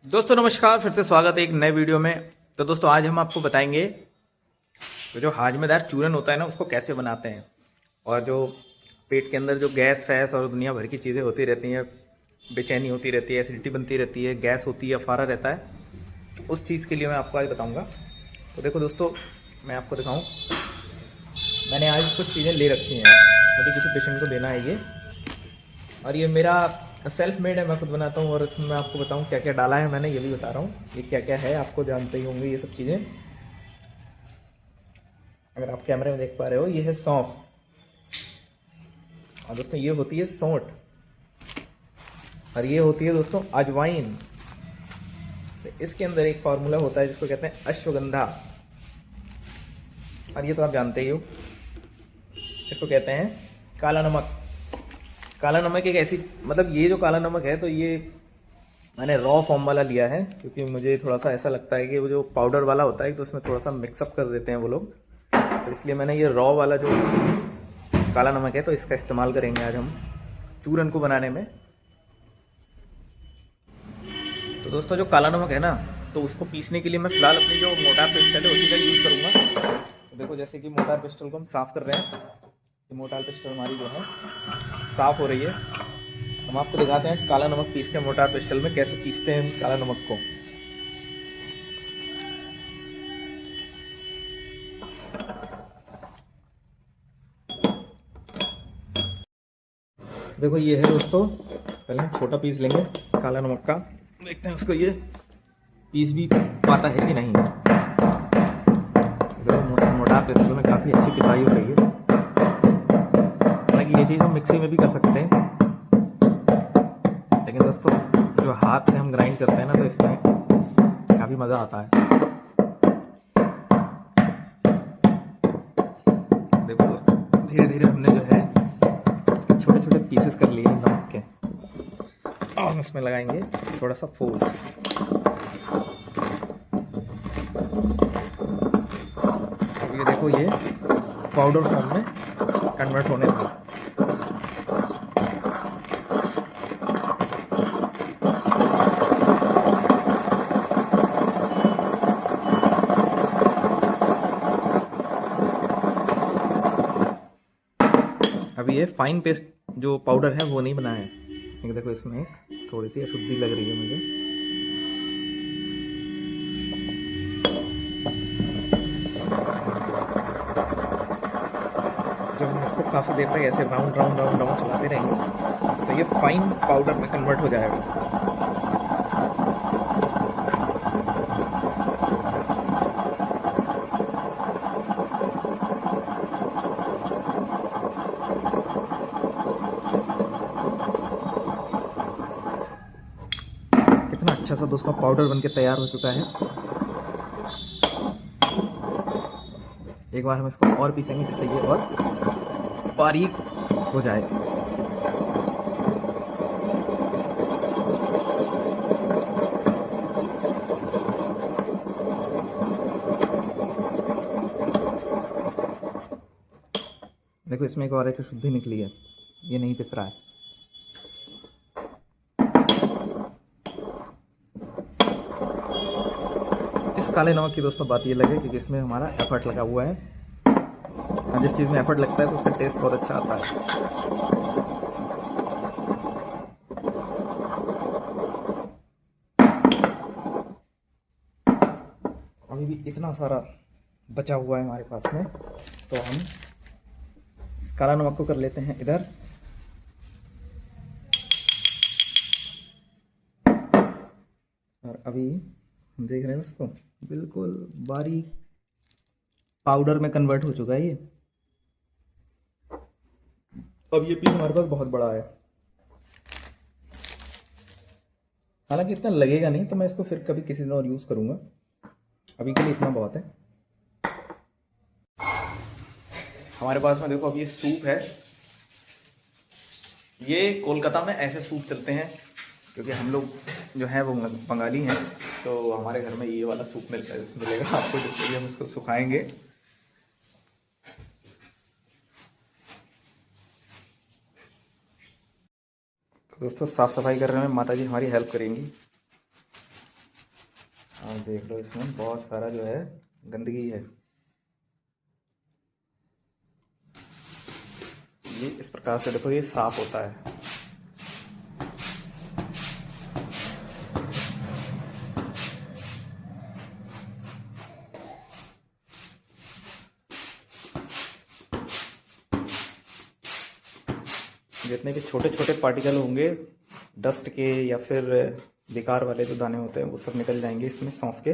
दोस्तों नमस्कार, फिर से स्वागत है एक नए वीडियो में। तो दोस्तों आज हम आपको बताएंगे तो जो हाजमेदार चूरन होता है ना उसको कैसे बनाते हैं। और जो पेट के अंदर जो गैस फैस और दुनिया भर की चीज़ें होती रहती हैं, बेचैनी होती रहती है, एसिडिटी बनती रहती है, गैस होती है, फारा रहता है, उस चीज़ के लिए मैं आपको आज बताऊँगा। तो देखो दोस्तों, मैं आपको दिखाऊँ, मैंने आज कुछ चीज़ें ले रखी हैं, मुझे किसी पेशेंट को देना है ये। और ये मेरा सेल्फ मेड है, मैं खुद बनाता हूँ। और इसमें मैं आपको बताऊँ क्या क्या डाला है मैंने, ये भी बता रहा हूँ। ये क्या क्या है आपको जानते ही होंगे ये सब चीज़ें। अगर आप कैमरे में देख पा रहे हो, ये है सौंफ, और दोस्तों ये होती है सौंठ, और ये होती है दोस्तों अजवाइन। तो इसके अंदर एक फार्मूला होता है जिसको कहते हैं अश्वगंधा, और ये तो आप जानते ही हो, इसको कहते हैं काला नमक। काला नमक एक ऐसी, मतलब ये जो काला नमक है तो ये मैंने रॉ फॉर्म वाला लिया है, क्योंकि मुझे थोड़ा सा ऐसा लगता है कि वो जो पाउडर वाला होता है तो उसमें थोड़ा सा मिक्सअप कर देते हैं वो लोग, तो इसलिए मैंने ये रॉ वाला जो काला नमक है तो इसका इस्तेमाल करेंगे आज हम चूरन को बनाने में। तो दोस्तों जो काला नमक है ना, तो उसको पीसने के लिए मैं फ़िलहाल अपनी जो मोटार पिस्टल है उसी का यूज़ करूँगा। तो देखो, जैसे कि मोटार पिस्टल को हम साफ़ कर रहे हैं, ये मोटार पिस्टल हमारी जो है साफ़ हो रही है। हम आपको दिखाते हैं काला नमक पीस के मोटार पिस्टल में कैसे पीसते हैं इस काला नमक को। तो देखो ये है दोस्तों, पहले हम छोटा पीस लेंगे काला नमक का, देखते हैं उसको ये पीस भी पाता है कि नहीं। देखो मोटार पिस्टल में काफ़ी अच्छी पिसाई हो रही है। हालांकि ये चीज़ हम मिक्सी में भी कर सकते हैं, लेकिन दोस्तों जो हाथ से हम ग्राइंड करते हैं ना, तो इसमें काफ़ी मज़ा आता है। देखो दोस्तों, धीरे धीरे हमने जो है इसके छोटे छोटे पीसेस कर लिए नमक के, और हम इसमें लगाएंगे थोड़ा सा फोर्स। अब ये देखो, ये पाउडर फॉर्म में कन्वर्ट होने लगा। अभी ये फाइन पेस्ट जो पाउडर है वो नहीं बना है, क्योंकि देखो इसमें एक थोड़ी सी अशुद्धि लग रही है मुझे। जब हम इसको काफ़ी देर तक ऐसे राउंड राउंड राउंड राउंड चलाते रहेंगे तो ये फाइन पाउडर में कन्वर्ट हो जाएगा। कितना अच्छा सा दोस्तों पाउडर बनके तैयार हो चुका है। एक बार हम इसको और पीसेंगे जिससे ये और बारीक हो जाए। देखो इसमें एक और एक शुद्धि निकली है, ये नहीं पिस रहा है। इस काले नमक की दोस्तों बात ये लगे क्योंकि इसमें हमारा एफर्ट लगा हुआ है, और जिस चीज़ में एफर्ट लगता है तो उसका टेस्ट बहुत अच्छा आता है। अभी भी इतना सारा बचा हुआ है हमारे पास में, तो हम इस काला नमक को कर लेते हैं इधर। और अभी हम देख रहे हैं उसको बिल्कुल बारीक पाउडर में कन्वर्ट हो चुका है ये। अब ये पीस हमारे पास बहुत बड़ा है, हालांकि इतना लगेगा नहीं, तो मैं इसको फिर कभी किसी दिन और यूज़ करूँगा। अभी के लिए इतना बहुत है। हमारे पास में देखो, अब ये सूप है। ये कोलकाता में ऐसे सूप चलते हैं, क्योंकि हम लोग जो है वो बंगाली हैं, तो हमारे घर में ये वाला सूप मिलेगा आपको, जिसके लिए हम इसको सुखाएंगे। तो दोस्तों साफ़ सफाई करने में माता जी हमारी हेल्प करेंगी। और देख लो इसमें बहुत सारा जो है गंदगी है। ये इस प्रकार से देखो ये साफ होता है। जितने भी छोटे छोटे पार्टिकल होंगे डस्ट के या फिर बेकार वाले जो दाने होते हैं वो सब निकल जाएंगे इसमें सौंफ के।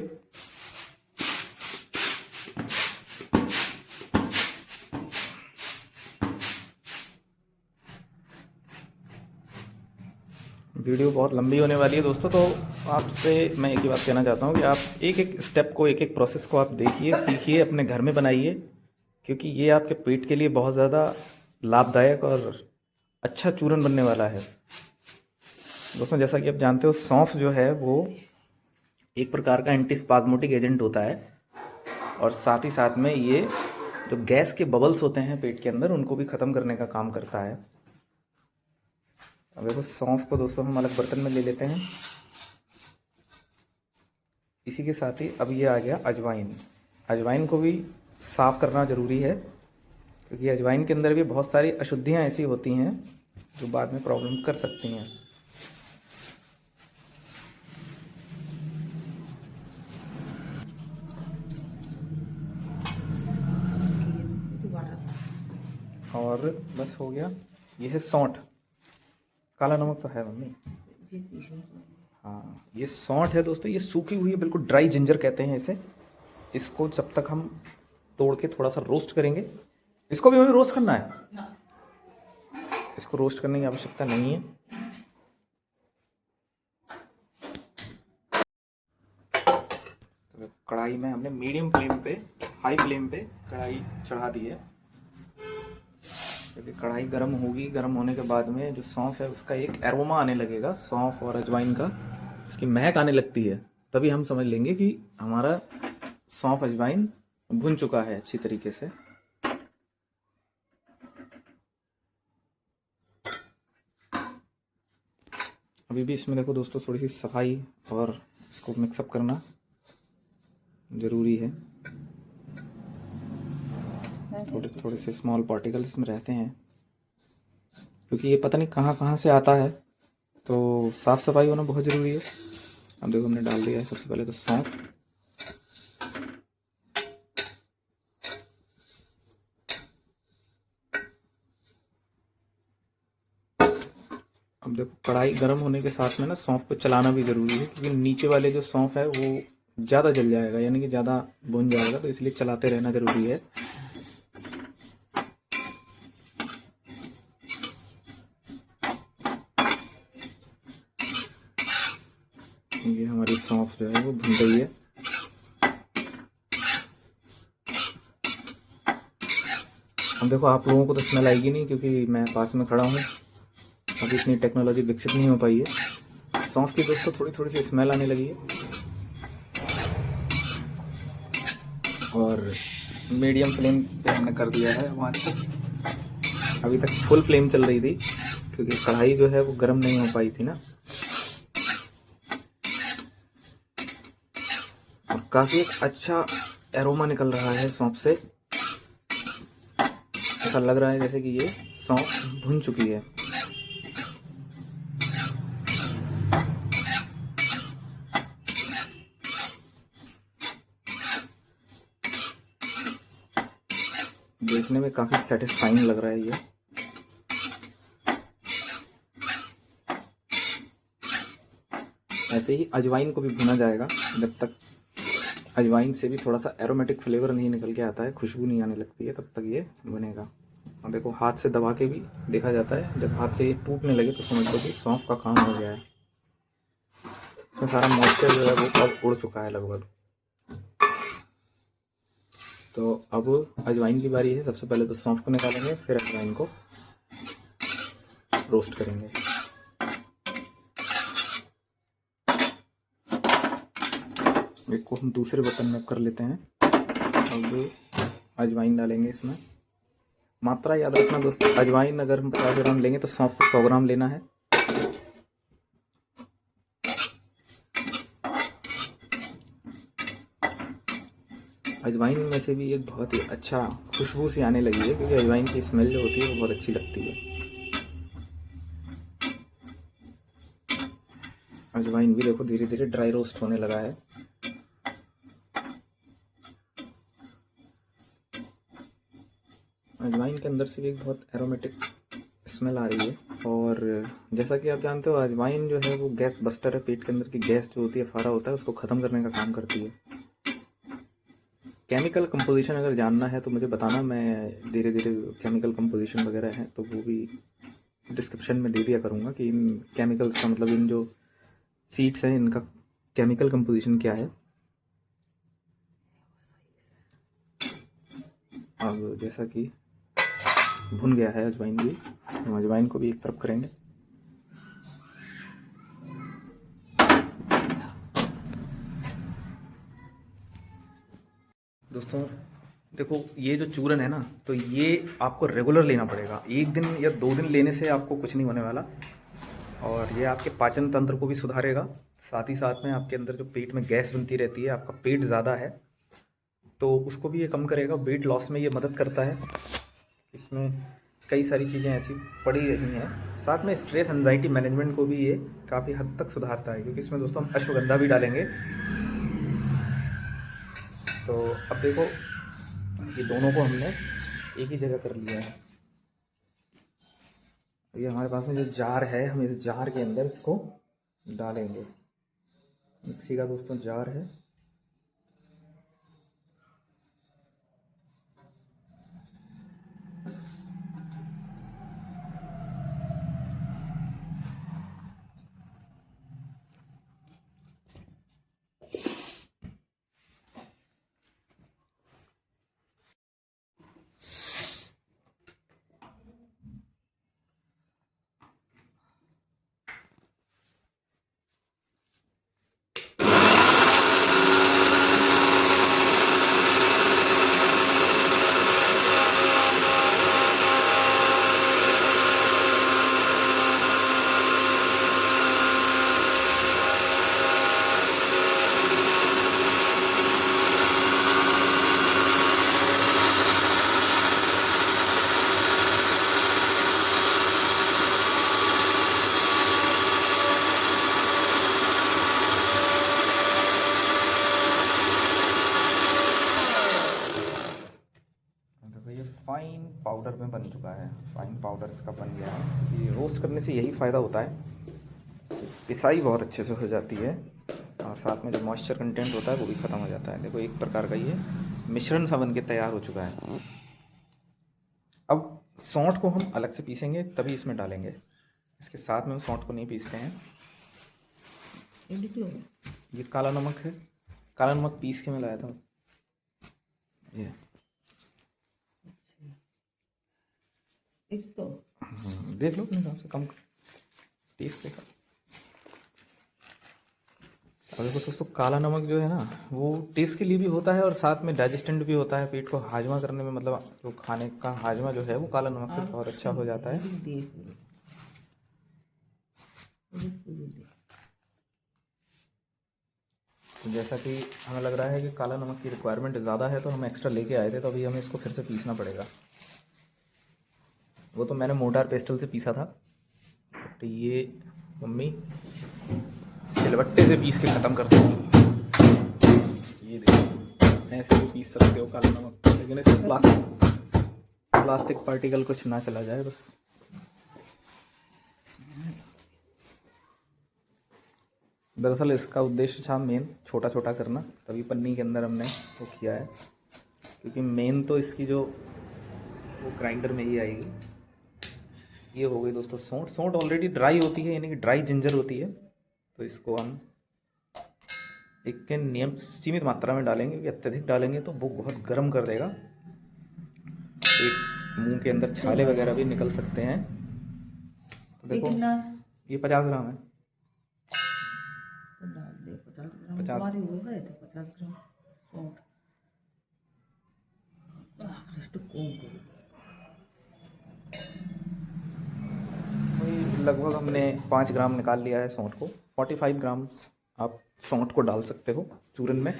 वीडियो बहुत लंबी होने वाली है दोस्तों, तो आपसे मैं एक ही बात कहना चाहता हूँ कि आप एक एक स्टेप को, एक एक प्रोसेस को आप देखिए, सीखिए, अपने घर में बनाइए, क्योंकि ये आपके पेट के लिए बहुत ज़्यादा लाभदायक और अच्छा चूरन बनने वाला है। दोस्तों जैसा कि आप जानते हो सौंफ जो है वो एक प्रकार का एंटी स्पाज्मोटिक एजेंट होता है, और साथ ही साथ में ये जो गैस के बबल्स होते हैं पेट के अंदर उनको भी ख़त्म करने का काम करता है। अब देखो सौंफ को दोस्तों हम अलग बर्तन में ले लेते हैं। इसी के साथ ही अब ये आ गया अजवाइन। अजवाइन को भी साफ़ करना ज़रूरी है, क्योंकि अजवाइन के अंदर भी बहुत सारी अशुद्धियाँ ऐसी होती हैं जो बाद में प्रॉब्लम कर सकती हैं। और बस हो गया। ये है सौंठ, काला नमक तो है मम्मी। हाँ ये सौंठ है दोस्तों, ये सूखी हुई है, बिल्कुल ड्राई जिंजर कहते हैं इसे। इसको जब तक हम तोड़ के थोड़ा सा रोस्ट करेंगे, इसको भी हमें रोस्ट करना है ना। इसको रोस्ट करने की आवश्यकता नहीं है। तो कढ़ाई में हमने मीडियम फ्लेम पे, हाई फ्लेम पे कढ़ाई चढ़ा दी है, क्योंकि कढ़ाई गर्म होगी। गर्म होने के बाद में जो सौंफ है उसका एक एरोमा आने लगेगा, सौंफ और अजवाइन का इसकी महक आने लगती है, तभी हम समझ लेंगे कि हमारा सौंफ अजवाइन भुन चुका है अच्छी तरीके से। अभी भी इसमें देखो दोस्तों थोड़ी सी सफाई और इसको मिक्सअप करना ज़रूरी है। थोड़े थोड़े से स्मॉल पार्टिकल्स इसमें रहते हैं, क्योंकि ये पता नहीं कहाँ कहाँ से आता है, तो साफ़ सफाई होना बहुत ज़रूरी है। अब देखो हमने डाल दिया है सबसे पहले तो सौंफ, अब देखो कढ़ाई गर्म होने के साथ में ना सौंफ को चलाना भी ज़रूरी है, क्योंकि नीचे वाले जो सौंफ है वो ज़्यादा जल जाएगा, यानी कि ज़्यादा भुन जाएगा, तो इसलिए चलाते रहना ज़रूरी है। ये हमारी सौंफ जो है वो भुन गई है। अब देखो आप लोगों को तो स्मेल आएगी नहीं, क्योंकि मैं पास में खड़ा हूँ, अभी इतनी टेक्नोलॉजी विकसित नहीं हो पाई है। सौंफ की दोस्तों थोड़ी थोड़ी सी स्मेल आने लगी है, और मीडियम फ्लेम पे हमने कर दिया है आँच को। अभी तक फुल फ्लेम चल रही थी, क्योंकि कढ़ाई जो है वो गर्म नहीं हो पाई थी ना। और काफ़ी एक अच्छा एरोमा निकल रहा है सौंफ से, ऐसा लग रहा है जैसे कि ये सौंफ भुन चुकी है। देखने में काफ़ी सेटिस्फाइंग लग रहा है ये। ऐसे ही अजवाइन को भी भुना जाएगा, जब तक अजवाइन से भी थोड़ा सा एरोमेटिक फ्लेवर नहीं निकल के आता है, खुशबू नहीं आने लगती है, तब तक ये बनेगा। और देखो हाथ से दबा के भी देखा जाता है, जब हाथ से ये टूटने लगे तो समझ लो कि सौंफ का काम हो गया है। इसमें सारा मॉइस्चर जो है वो अब उड़ चुका है लगभग। तो अब अजवाइन की बारी है। सबसे पहले तो सौंफ को निकालेंगे, फिर अजवाइन को रोस्ट करेंगे। एक को हम दूसरे बर्तन में कर लेते हैं। अब अजवाइन डालेंगे इसमें। मात्रा याद रखना दोस्तों, अजवाइन अगर हम 50 ग्राम लेंगे तो सौंफ को 100 ग्राम लेना है। अजवाइन में से भी एक बहुत ही अच्छा खुशबू सी आने लगी है, क्योंकि अजवाइन की स्मेल जो होती है वो बहुत अच्छी लगती है। अजवाइन भी देखो धीरे धीरे ड्राई रोस्ट होने लगा है। अजवाइन के अंदर से भी एक बहुत एरोमेटिक स्मेल आ रही है। और जैसा कि आप जानते हो अजवाइन जो है वो गैस बस्टर है, पेट के अंदर की गैस जो होती है, फारा होता है, उसको ख़त्म करने का काम करती है। केमिकल कंपोजिशन अगर जानना है तो मुझे बताना, मैं धीरे धीरे केमिकल कंपोजिशन वगैरह है तो वो भी डिस्क्रिप्शन में दे दिया करूँगा कि इन केमिकल्स का मतलब इन जो सीड्स हैं इनका केमिकल कंपोजिशन क्या है। अब जैसा कि भुन गया है अजवाइन भी, हम अजवाइन को भी एक तरफ करेंगे। दोस्तों देखो, ये जो चूरन है ना, तो ये आपको रेगुलर लेना पड़ेगा। एक दिन या 2 दिन लेने से आपको कुछ नहीं होने वाला। और ये आपके पाचन तंत्र को भी सुधारेगा, साथ ही साथ में आपके अंदर जो पेट में गैस बनती रहती है, आपका पेट ज़्यादा है तो उसको भी ये कम करेगा। वेट लॉस में ये मदद करता है। इसमें कई सारी चीज़ें ऐसी पड़ी रही हैं। साथ में स्ट्रेस एंजाइटी मैनेजमेंट को भी ये काफ़ी हद तक सुधारता है, क्योंकि इसमें दोस्तों हम अश्वगंधा भी डालेंगे। तो अब देखो, ये दोनों को हमने एक ही जगह कर लिया है। ये हमारे पास में जो जार है, हम इस जार के अंदर इसको डालेंगे। मिक्सी का दोस्तों जार है। फाइन पाउडर में बन चुका है। फाइन पाउडर इसका बन गया है। ये रोस्ट करने से यही फ़ायदा होता है, पिसाई बहुत अच्छे से हो जाती है और साथ में जो मॉइस्चर कंटेंट होता है वो भी ख़त्म हो जाता है। देखो एक प्रकार का ये मिश्रण सा बन के तैयार हो चुका है। अब सौंठ को हम अलग से पीसेंगे तभी इसमें डालेंगे। इसके साथ में हम सौंठ को नहीं पीसते हैं। ये काला नमक है, काला नमक पीस के मैं लाया था। ये एक तो देख लो अपने हिसाब से, कम टेस्ट देखा। और देखो दोस्तों, काला नमक जो है ना वो टेस्ट के लिए भी होता है और साथ में डाइजेस्टेंट भी होता है, पेट को हाजमा करने में, मतलब जो खाने का हाजमा जो है वो काला नमक से बहुत अच्छा हो जाता है। तो जैसा कि हमें लग रहा है कि काला नमक की रिक्वायरमेंट ज़्यादा है तो हम एक्स्ट्रा लेके आए थे, तो अभी हमें इसको फिर से पीसना पड़ेगा। वो तो मैंने मोटार पेस्टल से पीसा था, तो ये मम्मी सिलबट्टे से पीस के ख़त्म कर देंगी। ये देखो, ऐसे भी पीस सकते हो काला नमक, लेकिन इसमें प्लास्टिक पार्टिकल कुछ ना चला जाए बस। दरअसल इसका उद्देश्य था मेन छोटा छोटा करना, तभी पन्नी के अंदर हमने वो किया है, क्योंकि मेन तो इसकी जो वो ग्राइंडर में ही आएगी। ये हो गई दोस्तों सौंठ। सौंठ ऑलरेडी ड्राई होती है, यानी कि ड्राई जिंजर होती है, तो इसको हम एक के नियम सीमित मात्रा में डालेंगे, क्योंकि अत्यधिक डालेंगे तो वो बहुत गर्म कर देगा। एक मुंह के अंदर छाले वगैरह भी निकल सकते हैं। तो देखो ये 50 ग्राम है। 50 लगभग हमने 5 ग्राम निकाल लिया है सौंठ को। 45 ग्राम आप सौंठ को डाल सकते हो चूरन में।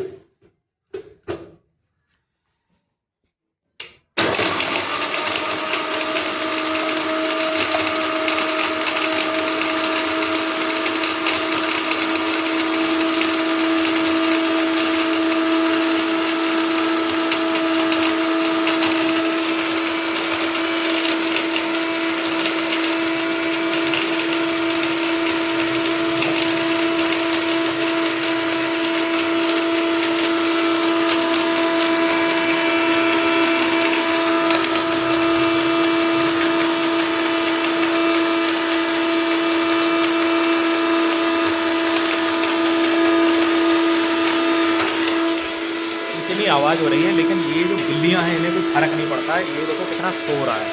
आवाज़ हो रही है, लेकिन ये जो बिल्लियाँ हैं इन्हें कोई फर्क नहीं पड़ता है। ये देखो कितना सो रहा है,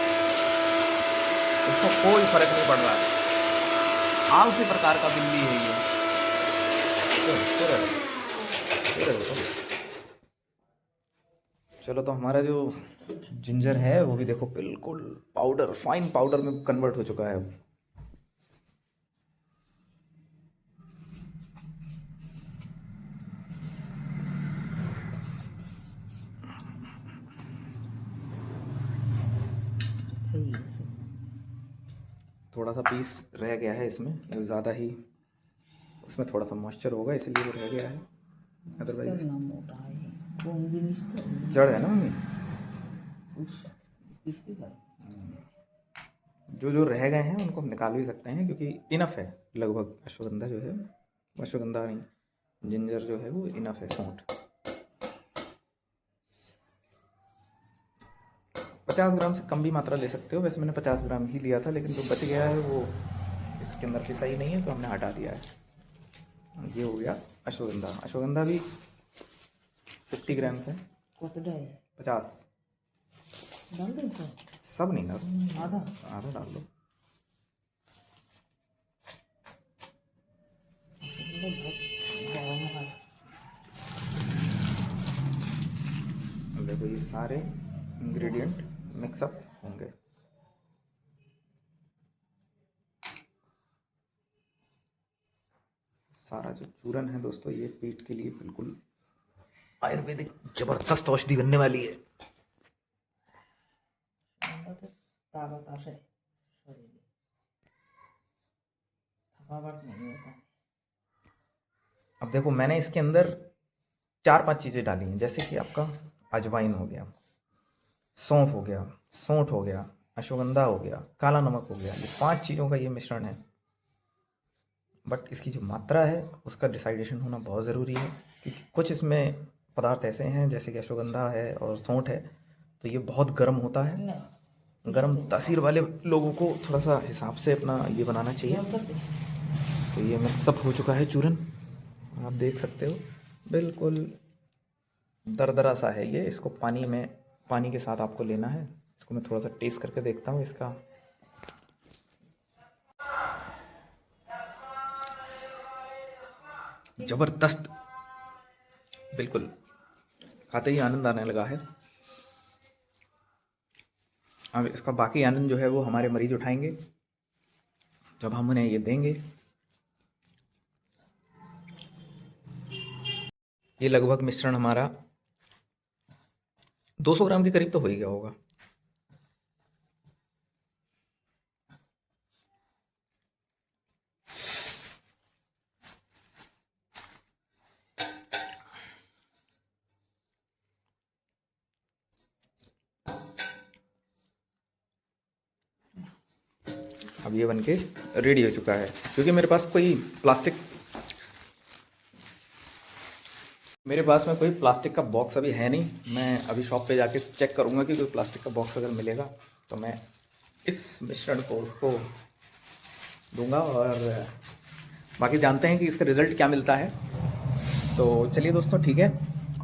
इसको कोई फर्क नहीं पड़ रहा है। आलसी प्रकार का बिल्ली है ये। चलो तो हमारा जो जिंजर है वो भी देखो बिल्कुल पाउडर, फाइन पाउडर में कन्वर्ट हो चुका है। थोड़ा सा पीस रह गया है इसमें, ज़्यादा ही उसमें थोड़ा सा मॉइस्चर होगा इसलिए वो रह गया है, अदरवाइज जड़ है ना मम्मी। जो जो रह गए हैं उनको हम निकाल भी सकते हैं क्योंकि इनफ है लगभग। अश्वगंधा जो है, अश्वगंधा नहीं, जिंजर जो है वो इनफ है। सौंठ 50 ग्राम से कम भी मात्रा ले सकते हो। वैसे मैंने 50 ग्राम ही लिया था, लेकिन जो बच गया है वो इसके अंदर पिसा ही नहीं है तो हमने हटा दिया है। ये हो गया अश्वगंधा। अश्वगंधा भी 50 ग्राम से 50 डाल दो, सब नहीं डालो, आधा आधा डाल दो। देखो ये सारे इंग्रेडिएंट मिक्सअप होंगे। सारा जो चूरन है दोस्तों ये पेट के लिए बिल्कुल आयुर्वेदिक जबरदस्त औषधि बनने वाली है। ताकत আসে শরীরে, थकावट नहीं होता है। अब देखो मैंने इसके अंदर 4-5 चीज़ें डाली हैं, जैसे कि आपका अजवाइन हो गया, सौंफ हो गया, सौंठ हो गया, अश्वगंधा हो गया, काला नमक हो गया। ये 5 चीज़ों का ये मिश्रण है। बट इसकी जो मात्रा है उसका डिसाइडेशन होना बहुत ज़रूरी है, क्योंकि कुछ इसमें पदार्थ ऐसे हैं जैसे कि अश्वगंधा है और सौंठ है तो ये बहुत गर्म होता है। गर्म तासीर वाले लोगों को थोड़ा सा हिसाब से अपना ये बनाना चाहिए। तो ये मिक्सअप हो चुका है चूरन, आप देख सकते हो बिल्कुल दरदरा सा है ये। इसको पानी के साथ आपको लेना है। इसको मैं थोड़ा सा टेस्ट करके देखता हूँ इसका। जबरदस्त, बिल्कुल खाते ही आनंद आने लगा है। अब इसका बाकी आनंद जो है वो हमारे मरीज उठाएंगे जब हम उन्हें ये देंगे। ये लगभग मिश्रण हमारा 200 ग्राम के करीब तो हो ही गया होगा। अब ये बनके रेडी हो चुका है। क्योंकि मेरे पास में कोई प्लास्टिक का बॉक्स अभी है नहीं। मैं अभी शॉप पे जाके चेक करूँगा कि कोई प्लास्टिक का बॉक्स अगर मिलेगा तो मैं इस मिश्रण को उसको दूंगा और बाकी जानते हैं कि इसका रिज़ल्ट क्या मिलता है। तो चलिए दोस्तों ठीक है,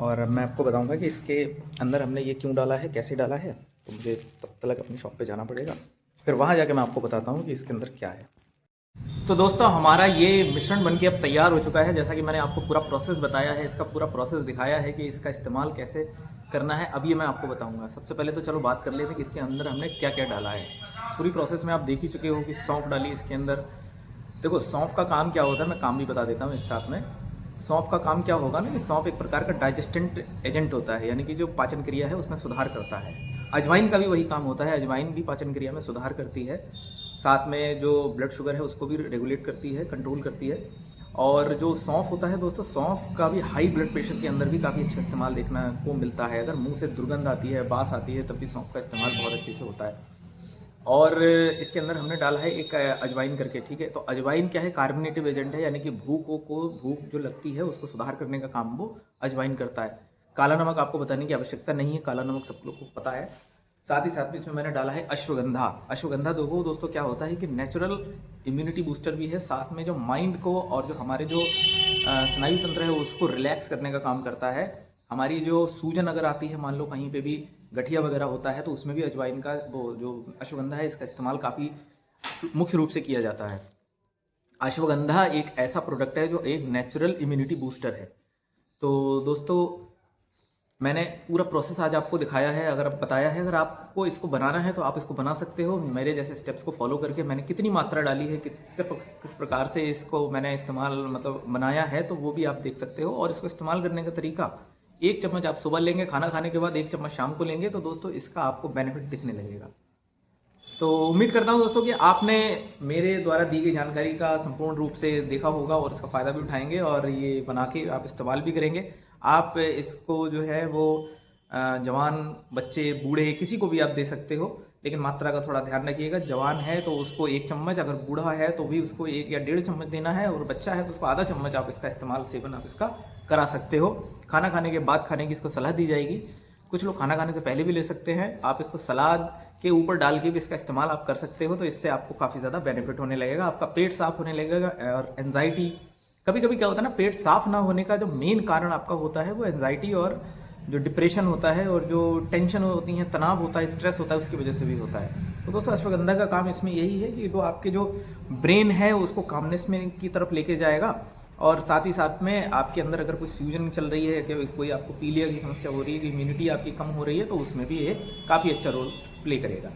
और मैं आपको बताऊंगा कि इसके अंदर हमने ये क्यों डाला है, कैसे डाला है। तो मुझे तब तक अपनी शॉप पे जाना पड़ेगा, फिर वहाँ जाके मैं आपको बताता हूँ कि इसके अंदर क्या है। तो दोस्तों हमारा ये मिश्रण बनके अब तैयार हो चुका है। जैसा कि मैंने आपको पूरा प्रोसेस बताया है, इसका पूरा प्रोसेस दिखाया है कि इसका इस्तेमाल कैसे करना है, अब ये मैं आपको बताऊंगा। सबसे पहले तो चलो बात कर लेते हैं कि इसके अंदर हमने क्या क्या डाला है। पूरी प्रोसेस में आप देख ही चुके हो कि सौंफ डाली इसके अंदर। देखो सौंफ का काम क्या होता है, मैं काम भी बता देता हूँ एक साथ में। सौंफ का काम क्या होगा ना कि सौंफ एक प्रकार का डाइजेस्टेंट एजेंट होता है, यानी कि जो पाचन क्रिया है उसमें सुधार करता है। अजवाइन का भी वही काम होता है, अजवाइन भी पाचन क्रिया में सुधार करती है। साथ में जो ब्लड शुगर है उसको भी रेगुलेट करती है, कंट्रोल करती है। और जो सौंफ होता है दोस्तों, सौंफ का भी हाई ब्लड प्रेशर के अंदर भी काफ़ी अच्छा इस्तेमाल देखने को मिलता है। अगर मुंह से दुर्गंध आती है, बास आती है, तब भी सौंफ का इस्तेमाल बहुत अच्छे से होता है। और इसके अंदर हमने डाला है एक अजवाइन करके, ठीक है। तो अजवाइन क्या है, कार्बोनेटिव एजेंट है, यानी कि भूख जो लगती है उसको सुधार करने का काम वो अजवाइन करता है। काला नमक आपको बताने की आवश्यकता नहीं है, काला नमक सब लोग को पता है। साथ ही साथ में इसमें मैंने डाला है अश्वगंधा। अश्वगंधा दोस्तों क्या होता है कि नेचुरल इम्यूनिटी बूस्टर भी है, साथ में जो माइंड को और जो हमारे जो स्नायु तंत्र है उसको रिलैक्स करने का काम करता है। हमारी जो सूजन अगर आती है, मान लो कहीं पे भी गठिया वगैरह होता है, तो उसमें भी अजवाइन का वो जो अश्वगंधा है इसका इस्तेमाल काफ़ी मुख्य रूप से किया जाता है। अश्वगंधा एक ऐसा प्रोडक्ट है जो एक नेचुरल इम्यूनिटी बूस्टर है। तो दोस्तों मैंने पूरा प्रोसेस आज आपको दिखाया है, अगर आप बताया है, अगर आपको इसको बनाना है तो आप इसको बना सकते हो। मेरे जैसे स्टेप्स को फॉलो करके मैंने कितनी मात्रा डाली है, किस प्रकार से इसको मैंने इस्तेमाल मतलब बनाया है, तो वो भी आप देख सकते हो। और इसको इस्तेमाल करने का तरीका, 1 चम्मच आप सुबह लेंगे खाना खाने के बाद, 1 चम्मच शाम को लेंगे, तो दोस्तों इसका आपको बेनिफिट दिखने लगेगा। तो उम्मीद करता हूँ दोस्तों कि आपने मेरे द्वारा दी गई जानकारी का संपूर्ण रूप से देखा होगा और इसका फ़ायदा भी उठाएंगे और ये बना के आप इस्तेमाल भी करेंगे। आप इसको जो है वो जवान, बच्चे, बूढ़े, किसी को भी आप दे सकते हो, लेकिन मात्रा का थोड़ा ध्यान रखिएगा। जवान है तो उसको 1 चम्मच, अगर बूढ़ा है तो भी उसको 1 या 1.5 चम्मच देना है, और बच्चा है तो उसको आधा चम्मच आप इसका इस्तेमाल, सेवन आप इसका करा सकते हो। खाना खाने के बाद खाने की इसको सलाह दी जाएगी। कुछ लोग खाना खाने से पहले भी ले सकते हैं। आप इसको सलाद के ऊपर डाल के भी इसका इस्तेमाल आप कर सकते हो, तो इससे आपको काफ़ी ज़्यादा बेनिफिट होने लगेगा, आपका पेट साफ होने लगेगा। और एंजाइटी, कभी कभी क्या होता है ना, पेट साफ ना होने का जो मेन कारण आपका होता है वो एंजाइटी और जो डिप्रेशन होता है और जो टेंशन होती है, तनाव होता है, स्ट्रेस होता है, उसकी वजह से भी होता है। तो दोस्तों अश्वगंधा का काम इसमें यही है कि वो आपके जो ब्रेन है उसको कामनेस में की तरफ लेके जाएगा, और साथ ही साथ में आपके अंदर अगर कोई फ्यूजन चल रही है, कि कोई आपको पीलिया की समस्या हो रही है, कि इम्यूनिटी आपकी कम हो रही है, तो उसमें भी ये काफ़ी अच्छा रोल प्ले करेगा।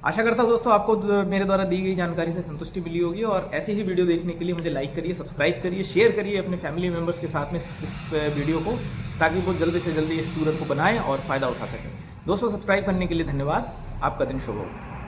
आशा करता हूँ दोस्तों आपको मेरे द्वारा दी गई जानकारी से संतुष्टि मिली होगी, और ऐसे ही वीडियो देखने के लिए मुझे लाइक करिए, सब्सक्राइब करिए, शेयर करिए अपने फैमिली मेम्बर्स के साथ में इस वीडियो को, ताकि वो जल्दी से जल्दी इस चूरन को बनाएं और फ़ायदा उठा सकें। दोस्तों सब्सक्राइब करने के लिए धन्यवाद। आपका दिन शुभ हो।